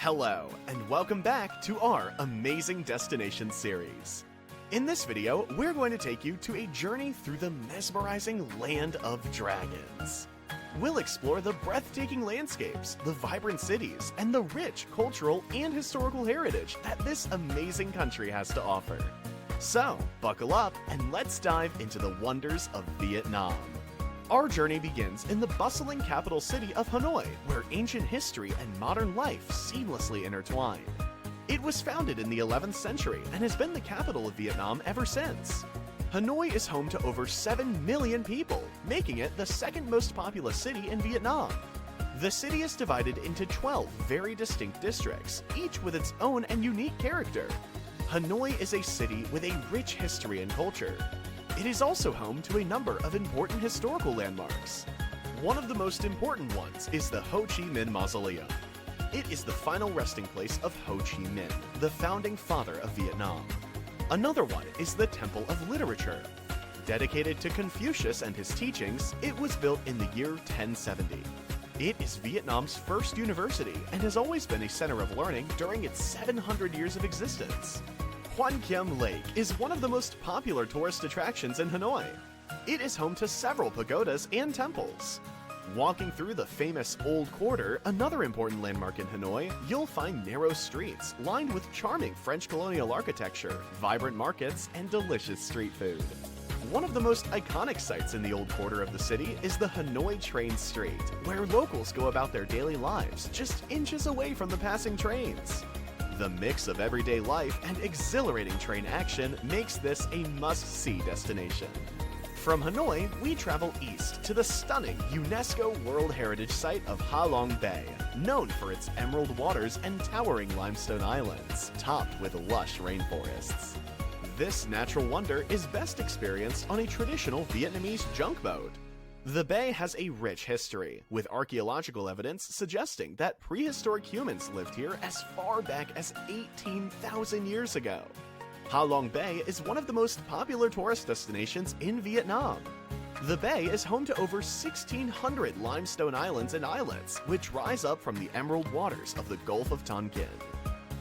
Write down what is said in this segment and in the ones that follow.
Hello, and welcome back to our Amazing Destination series. In this video, we're going to take you to a journey through the mesmerizing land of dragons. We'll explore the breathtaking landscapes, the vibrant cities, and the rich cultural and historical heritage that this amazing country has to offer. So, buckle up and let's dive into the wonders of Vietnam. Our journey begins in the bustling capital city of Hanoi, where ancient history and modern life seamlessly intertwine. It was founded in the 11th century and has been the capital of Vietnam ever since. Hanoi is home to over 7 million people, making it the second most populous city in Vietnam. The city is divided into 12 very distinct districts, each with its own and unique character. Hanoi is a city with a rich history and culture. It is also home to a number of important historical landmarks. One of the most important ones is the Ho Chi Minh Mausoleum. It is the final resting place of Ho Chi Minh, the founding father of Vietnam. Another one is the Temple of Literature. Dedicated to Confucius and his teachings, it was built in the year 1070. It is Vietnam's first university and has always been a center of learning during its 700 years of existence. Quan Kiem Lake is one of the most popular tourist attractions in Hanoi. It is home to several pagodas and temples. Walking through the famous Old Quarter, another important landmark in Hanoi, you'll find narrow streets lined with charming French colonial architecture, vibrant markets, and delicious street food. One of the most iconic sites in the Old Quarter of the city is the Hanoi Train Street, where locals go about their daily lives just inches away from the passing trains. The mix of everyday life and exhilarating train action makes this a must-see destination. From Hanoi, we travel east to the stunning UNESCO World Heritage Site of Halong Bay, known for its emerald waters and towering limestone islands, topped with lush rainforests. This natural wonder is best experienced on a traditional Vietnamese junk boat. The bay has a rich history, with archaeological evidence suggesting that prehistoric humans lived here as far back as 18,000 years ago. Halong Bay is one of the most popular tourist destinations in Vietnam. The bay is home to over 1,600 limestone islands and islets, which rise up from the emerald waters of the Gulf of Tonkin.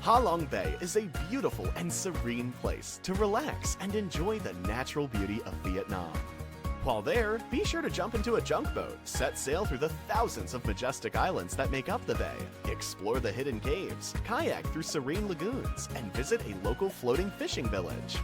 Halong Bay is a beautiful and serene place to relax and enjoy the natural beauty of Vietnam. While there, be sure to jump into a junk boat, set sail through the thousands of majestic islands that make up the bay, explore the hidden caves, kayak through serene lagoons, and visit a local floating fishing village.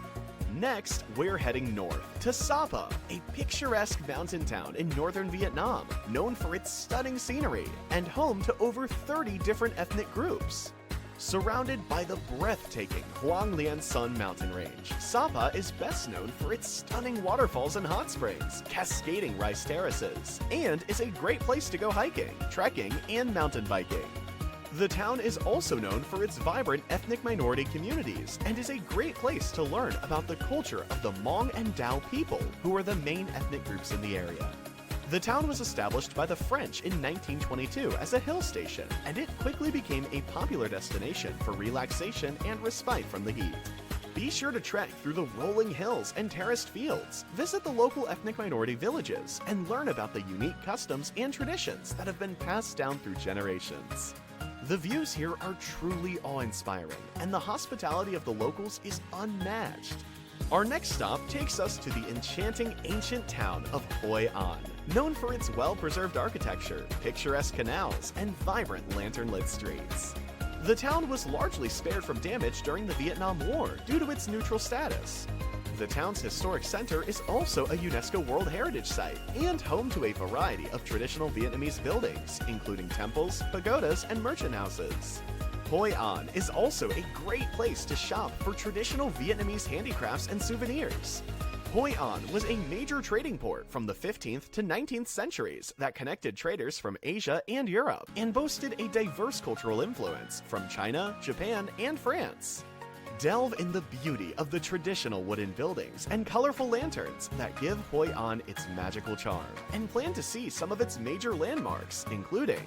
Next, we're heading north to Sapa, a picturesque mountain town in northern Vietnam, known for its stunning scenery and home to over 30 different ethnic groups. Surrounded by the breathtaking Hoang Lian Son mountain range, Sapa is best known for its stunning waterfalls and hot springs, cascading rice terraces, and is a great place to go hiking, trekking, and mountain biking. The town is also known for its vibrant ethnic minority communities and is a great place to learn about the culture of the Hmong and Dao people, who are the main ethnic groups in the area. The town was established by the French in 1922 as a hill station, and it quickly became a popular destination for relaxation and respite from the heat. Be sure to trek through the rolling hills and terraced fields, visit the local ethnic minority villages, and learn about the unique customs and traditions that have been passed down through generations. The views here are truly awe-inspiring, and the hospitality of the locals is unmatched. Our next stop takes us to the enchanting ancient town of Hoi An, known for its well-preserved architecture, picturesque canals, and vibrant lantern-lit streets. The town was largely spared from damage during the Vietnam War due to its neutral status. The town's historic center is also a UNESCO World Heritage Site and home to a variety of traditional Vietnamese buildings, including temples, pagodas, and merchant houses. Hoi An is also a great place to shop for traditional Vietnamese handicrafts and souvenirs. Hoi An was a major trading port from the 15th to 19th centuries that connected traders from Asia and Europe and boasted a diverse cultural influence from China, Japan, and France. Delve in the beauty of the traditional wooden buildings and colorful lanterns that give Hoi An its magical charm, and plan to see some of its major landmarks, including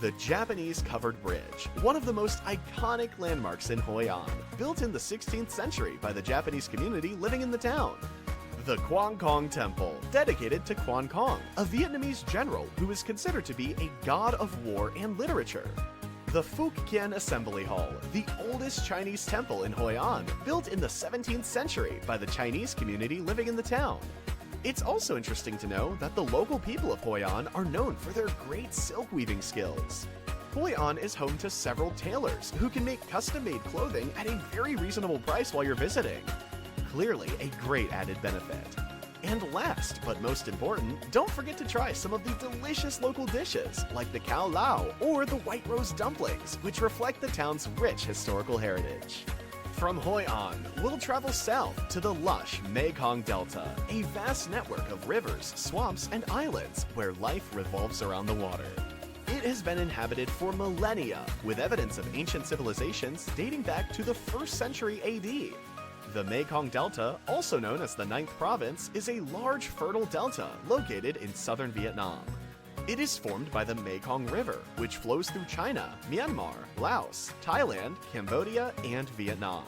the Japanese Covered Bridge, one of the most iconic landmarks in Hoi An, built in the 16th century by the Japanese community living in the town. The Quang Kong Temple, dedicated to Quang Kong, a Vietnamese general who is considered to be a god of war and literature. The Fukien Assembly Hall, the oldest Chinese temple in Hoi An, built in the 17th century by the Chinese community living in the town. It's also interesting to know that the local people of Hoi An are known for their great silk weaving skills. Hoi An is home to several tailors who can make custom-made clothing at a very reasonable price while you're visiting. Clearly a great added benefit. And last, but most important, don't forget to try some of the delicious local dishes, like the Cao Lao or the White Rose dumplings, which reflect the town's rich historical heritage. From Hoi An, we'll travel south to the lush Mekong Delta, a vast network of rivers, swamps, and islands where life revolves around the water. It has been inhabited for millennia, with evidence of ancient civilizations dating back to the 1st century AD. The Mekong Delta, also known as the 9th Province, is a large fertile delta located in southern Vietnam. It is formed by the Mekong River, which flows through China, Myanmar, Laos, Thailand, Cambodia, and Vietnam.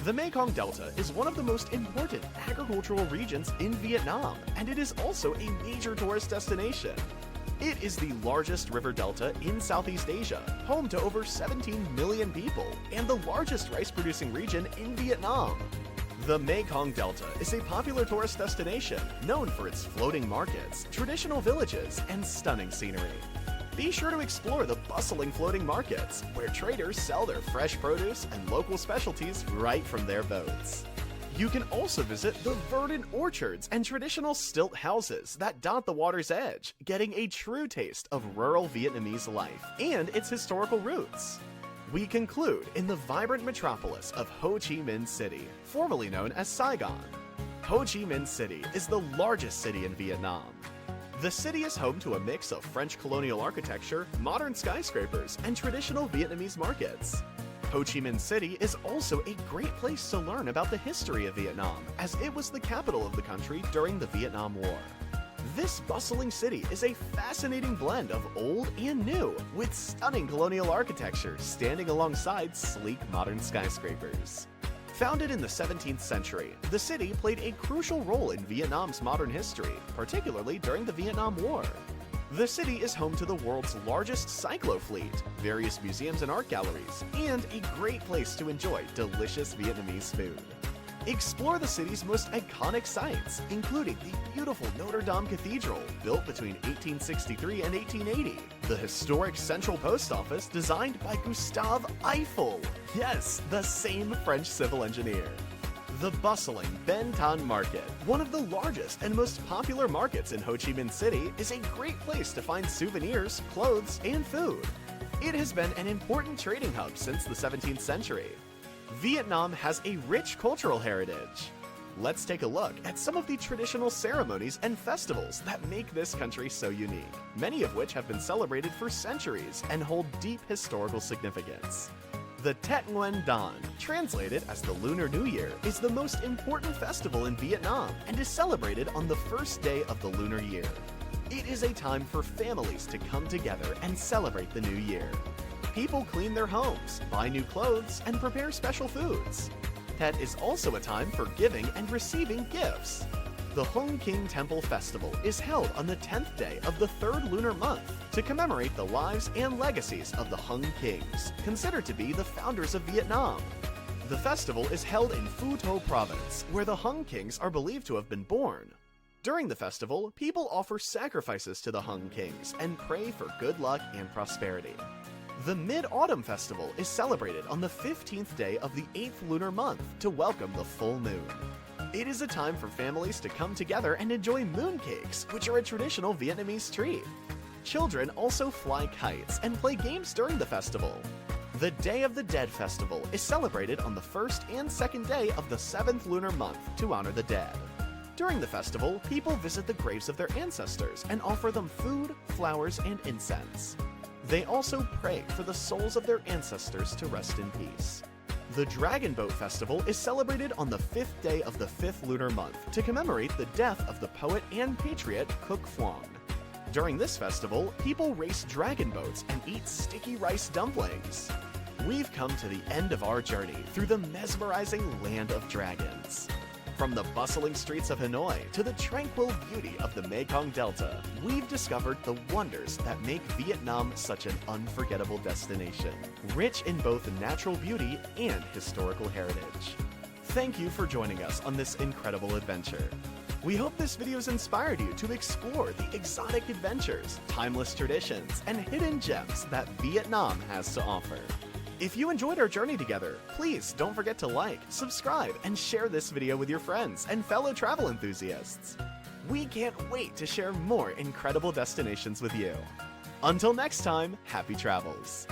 The Mekong Delta is one of the most important agricultural regions in Vietnam, and it is also a major tourist destination. It is the largest river delta in Southeast Asia, home to over 17 million people, and the largest rice-producing region in Vietnam. The Mekong Delta is a popular tourist destination known for its floating markets, traditional villages, and stunning scenery. Be sure to explore the bustling floating markets, where traders sell their fresh produce and local specialties right from their boats. You can also visit the verdant orchards and traditional stilt houses that dot the water's edge, getting a true taste of rural Vietnamese life and its historical roots. We conclude in the vibrant metropolis of Ho Chi Minh City, formerly known as Saigon. Ho Chi Minh City is the largest city in Vietnam. The city is home to a mix of French colonial architecture, modern skyscrapers, and traditional Vietnamese markets. Ho Chi Minh City is also a great place to learn about the history of Vietnam, as it was the capital of the country during the Vietnam War. This bustling city is a fascinating blend of old and new, with stunning colonial architecture standing alongside sleek modern skyscrapers. Founded in the 17th century, the city played a crucial role in Vietnam's modern history, particularly during the Vietnam War. The city is home to the world's largest cyclo fleet, various museums and art galleries, and a great place to enjoy delicious Vietnamese food. Explore the city's most iconic sites, including the beautiful Notre Dame Cathedral, built between 1863 and 1880, the historic Central Post Office designed by Gustave Eiffel, yes, the same French civil engineer. The bustling Ben Thanh Market, one of the largest and most popular markets in Ho Chi Minh City, is a great place to find souvenirs, clothes, and food. It has been an important trading hub since the 17th century. Vietnam has a rich cultural heritage. Let's take a look at some of the traditional ceremonies and festivals that make this country so unique, many of which have been celebrated for centuries and hold deep historical significance. The Tet Nguyen Dan, translated as the Lunar New Year, is the most important festival in Vietnam and is celebrated on the first day of the lunar year. It is a time for families to come together and celebrate the new year. People clean their homes, buy new clothes, and prepare special foods. Tet is also a time for giving and receiving gifts. The Hung King Temple Festival is held on the 10th day of the 3rd lunar month to commemorate the lives and legacies of the Hung Kings, considered to be the founders of Vietnam. The festival is held in Phu Tho Province, where the Hung Kings are believed to have been born. During the festival, people offer sacrifices to the Hung Kings and pray for good luck and prosperity. The Mid-Autumn Festival is celebrated on the 15th day of the 8th lunar month to welcome the full moon. It is a time for families to come together and enjoy mooncakes, which are a traditional Vietnamese treat. Children also fly kites and play games during the festival. The Day of the Dead Festival is celebrated on the 1st and 2nd day of the 7th lunar month to honor the dead. During the festival, people visit the graves of their ancestors and offer them food, flowers, and incense. They also pray for the souls of their ancestors to rest in peace. The Dragon Boat Festival is celebrated on the 5th day of the 5th lunar month to commemorate the death of the poet and patriot Cook Phuong. During this festival, people race dragon boats and eat sticky rice dumplings. We've come to the end of our journey through the mesmerizing land of dragons. From the bustling streets of Hanoi to the tranquil beauty of the Mekong Delta, we've discovered the wonders that make Vietnam such an unforgettable destination, rich in both natural beauty and historical heritage. Thank you for joining us on this incredible adventure. We hope this video's inspired you to explore the exotic adventures, timeless traditions, and hidden gems that Vietnam has to offer. If you enjoyed our journey together, please don't forget to like, subscribe, and share this video with your friends and fellow travel enthusiasts. We can't wait to share more incredible destinations with you. Until next time, happy travels!